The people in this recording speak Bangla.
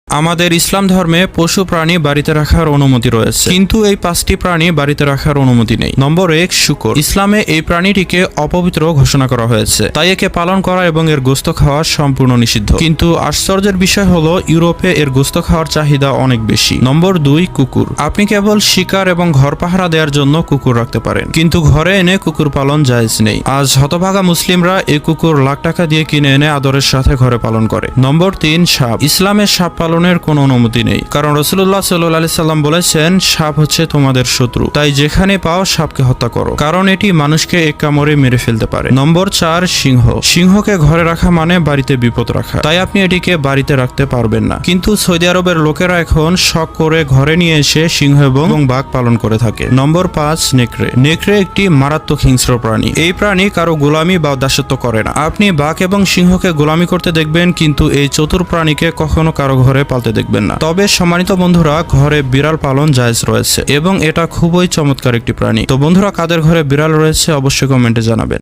আমাদের ইসলাম ধর্মে পশু প্রাণী বাড়িতে রাখার অনুমতি রয়েছে, কিন্তু এই 5টি প্রাণী বাড়িতে রাখার অনুমতি নেই। নম্বর 1, শূকর। ইসলামে এই প্রাণীটিকে অপবিত্র ঘোষণা করা হয়েছে, তাই একে পালন করা এবং এর গোশত খাওয়া সম্পূর্ণ নিষিদ্ধ। কিন্তু আশ্চর্যের বিষয় হলো ইউরোপে এর গোশত খাওয়ার চাহিদা অনেক বেশি। নম্বর 2, কুকুর। আপনি কেবল শিকার এবং ঘর পাহারা দেওয়ার জন্য কুকুর রাখতে পারেন, কিন্তু ঘরে এনে কুকুর পালন জায়েজ নেই। আজ হতভাগা মুসলিমরা এই কুকুর লাখ টাকা দিয়ে কিনে এনে আদরের সাথে ঘরে পালন করে। নম্বর 3, সাপ। ইসলামে সাপ পালনের কোনো অনুমতি নেই, কারণ রাসূলুল্লাহ সাল্লাল্লাহু আলাইহি সাল্লাম বলেছেন, সাপ হচ্ছে তোমাদের শত্রু, তাই যেখানে পাও সাপকে হত্যা করো, কারণ এটি মানুষকে এক কামড়ে মেরে ফেলতে পারে। নম্বর 4, সিংহ। সিংহকে ঘরে রাখা মানে বাড়িতে বিপদ রাখা, তাই আপনি এটিকে বাড়িতে রাখতে পারবেন না। কিন্তু সৌদি আরবের লোকেরা এখন শখ করে ঘরে নিয়ে এসে সিংহ এবং বাঘ পালন করে থাকে। নম্বর 5, নেকড়ে। নেকড়ে একটি মারাত্মক হিংস্র প্রাণী। এই প্রাণী কারো গোলামি বা দাসত্ব করে না। আপনি বাঘ এবং সিংহকে গোলামি করতে দেখবেন, কিন্তু এই চতুর প্রাণীকে কখনো কারো ঘরে পালতে দেখবেন না। তবে সম্মানিত বন্ধুরা, ঘরে বিড়াল পালন জায়েজ রয়েছে এবং এটা খুবই চমৎকার একটি প্রাণী। তো বন্ধুরা, কাদের ঘরে বিড়াল রয়েছে অবশ্যই কমেন্টে জানাবেন।